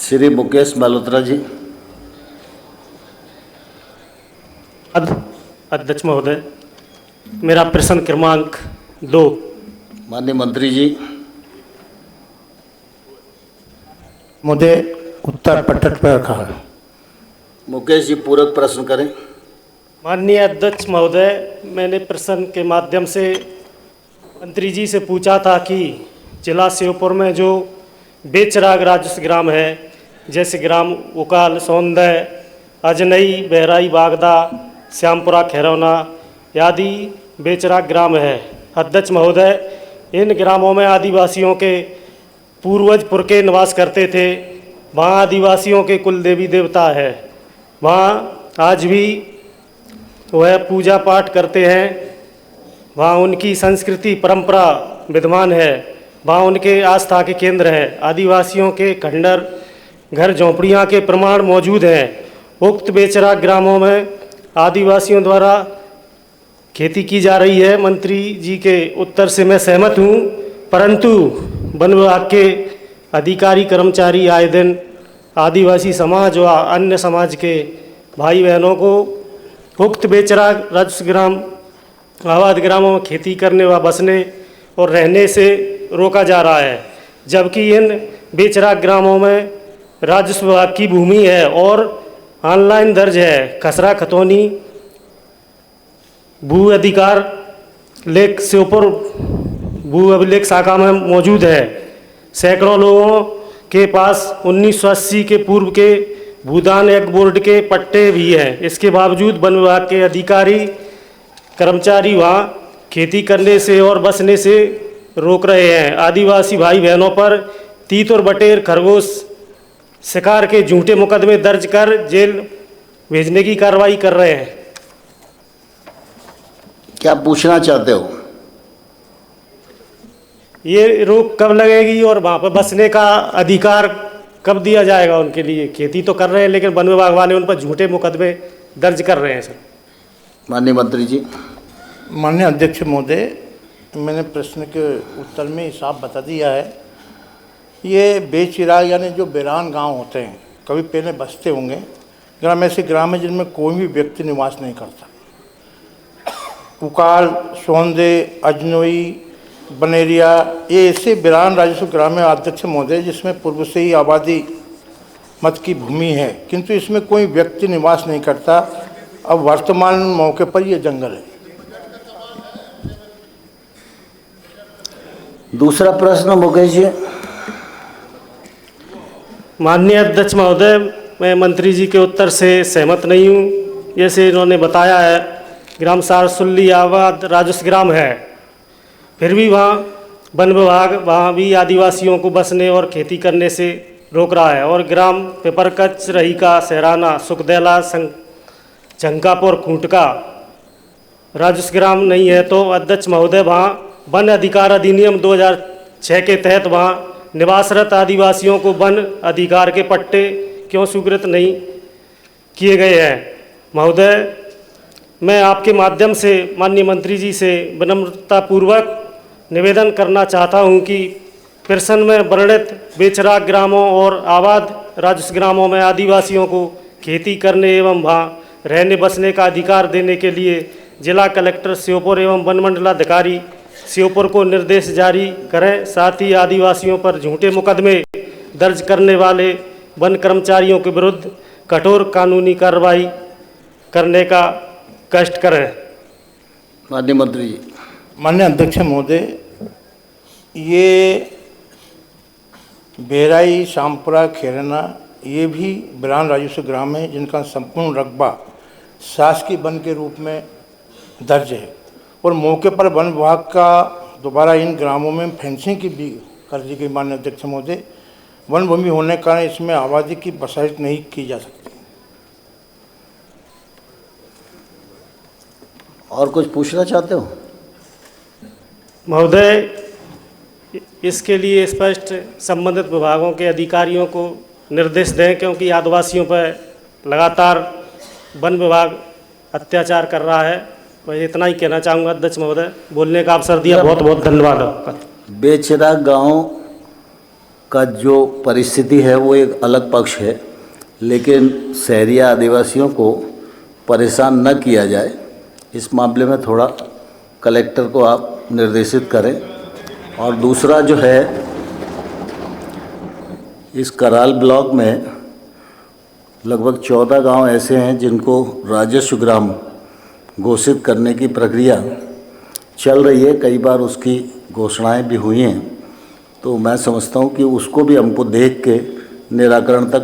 श्री मुकेश मल्होत्रा जी। अध्यक्ष महोदय, मेरा प्रश्न क्रमांक 2। माननीय मंत्री जी। मुझे उत्तर पटक पर रखा है। मुकेश जी पूरक प्रश्न करें। माननीय अध्यक्ष महोदय, मैंने प्रश्न के माध्यम से मंत्री जी से पूछा था कि जिला श्योपुर में जो बेचराग राजस्व ग्राम है, जैसे ग्राम उकाल, सौंदय, अजनई, बहराई, बागदा, श्यामपुरा, खैरौना आदि बेचराग ग्राम है। अध्यक्ष महोदय, इन ग्रामों में आदिवासियों के पूर्वज पुरखे निवास करते थे। वहाँ आदिवासियों के कुल देवी देवता है। वहाँ आज भी वह पूजा पाठ करते हैं। वहाँ उनकी संस्कृति परंपरा विद्यमान है। वहाँ उनके आस्था के केंद्र है। आदिवासियों के खंडर, घर, झोंपड़ियाँ के प्रमाण मौजूद हैं। उक्त बेचराग ग्रामों में आदिवासियों द्वारा खेती की जा रही है। मंत्री जी के उत्तर से मैं सहमत हूँ, परंतु वन विभाग के अधिकारी कर्मचारी आए दिन आदिवासी समाज व अन्य समाज के भाई बहनों को उक्त बेचराग राजस्व ग्राम आबाद ग्रामों में खेती करने व बसने और रहने से रोका जा रहा है, जबकि इन बेचराग ग्रामों में राजस्व विभाग की भूमि है और ऑनलाइन दर्ज है। खसरा खतौनी भू अधिकार लेख श्योपुर भू अभिलेख शाखा में मौजूद है। सैकड़ों लोगों के पास 1980 के पूर्व के भूदान एक्ट बोर्ड के पट्टे भी हैं। इसके बावजूद वन विभाग के अधिकारी कर्मचारी वहाँ खेती करने से और बसने से रोक रहे हैं। आदिवासी भाई बहनों पर तीत और बटेर, खरगोश शिकार के झूठे मुकदमे दर्ज कर जेल भेजने की कार्रवाई कर रहे हैं। क्या पूछना चाहते हो? ये रोक कब लगेगी और वहाँ पर बसने का अधिकार कब दिया जाएगा उनके लिए? खेती तो कर रहे हैं, लेकिन वन विभाग वाले उन पर झूठे मुकदमे दर्ज कर रहे हैं सर। माननीय मंत्री जी। माननीय अध्यक्ष महोदय, मैंने प्रश्न के उत्तर में साफ बता दिया है। ये बेचिराग यानी जो बेरान गांव होते हैं, कभी पहले बसते होंगे ग्राम, ऐसे ग्राम है जिनमें कोई भी व्यक्ति निवास नहीं करता। उकाल, सौंदे, अजनोई, बनेरिया, ये ऐसे बेरान राजस्व ग्राम है अध्यक्ष महोदय, जिसमें पूर्व से ही आबादी मत की भूमि है, किंतु इसमें कोई व्यक्ति निवास नहीं करता। अब वर्तमान मौके पर यह जंगल है। दूसरा प्रश्न मुकेश जी। माननीय अध्यक्ष महोदय, मैं मंत्री जी के उत्तर से सहमत नहीं हूँ। जैसे इन्होंने बताया है, ग्राम सारसुल्ली आबाद राजस्व ग्राम है, फिर भी वहाँ वन विभाग वहाँ भी आदिवासियों को बसने और खेती करने से रोक रहा है। और ग्राम पिपरकच, रहीका, सहराना, सुखदेला, झंकापुर, खूंटका राजस्व ग्राम नहीं है। तो अध्यक्ष महोदय, वहाँ वन अधिकार अधिनियम 2006 के तहत वहाँ निवासरत आदिवासियों को वन अधिकार के पट्टे क्यों स्वीकृत नहीं किए गए हैं? महोदय, मैं आपके माध्यम से माननीय मंत्री जी से विनम्रतापूर्वक निवेदन करना चाहता हूं कि प्रश्न में वर्णित बेचराग ग्रामों और आबाद राजस्व ग्रामों में आदिवासियों को खेती करने एवं वहाँ रहने बसने का अधिकार देने के लिए जिला कलेक्टर श्योपुर एवं वन मंडलाधिकारी श्योपुर को निर्देश जारी करें। साथ ही आदिवासियों पर झूठे मुकदमे दर्ज करने वाले वन कर्मचारियों के विरुद्ध कठोर कानूनी कार्रवाई करने का कष्ट करें। माननीय मंत्री जी। माननीय अध्यक्ष महोदय, ये बेराई, श्यामपुरा, खैरना ये भी बेरान राजस्व ग्राम है, जिनका संपूर्ण रकबा शासकीय वन के रूप में दर्ज है। और मौके पर वन विभाग का दोबारा इन ग्रामों में फेंसिंग की भी कर दी गई। माननीय अध्यक्ष महोदय, वन भूमि होने के कारण इसमें आबादी की बसाहट नहीं की जा सकती। और कुछ पूछना चाहते हो? महोदय, इसके लिए स्पष्ट संबंधित विभागों के अधिकारियों को निर्देश दें, क्योंकि आदिवासियों पर लगातार वन विभाग अत्याचार कर रहा है। मैं इतना ही कहना चाहूँगा अध्यक्ष महोदय। बोलने का अवसर दिया, बहुत बहुत धन्यवाद आपका। बेचराग गांव का जो परिस्थिति है वो एक अलग पक्ष है, लेकिन शहरी आदिवासियों को परेशान न किया जाए, इस मामले में थोड़ा कलेक्टर को आप निर्देशित करें। और दूसरा जो है, इस कराल ब्लॉक में लगभग 14 गांव ऐसे हैं जिनको राजस्व ग्राम घोषित करने की प्रक्रिया चल रही है। कई बार उसकी घोषणाएं भी हुई हैं, तो मैं समझता हूं कि उसको भी हमको देख के निराकरण तक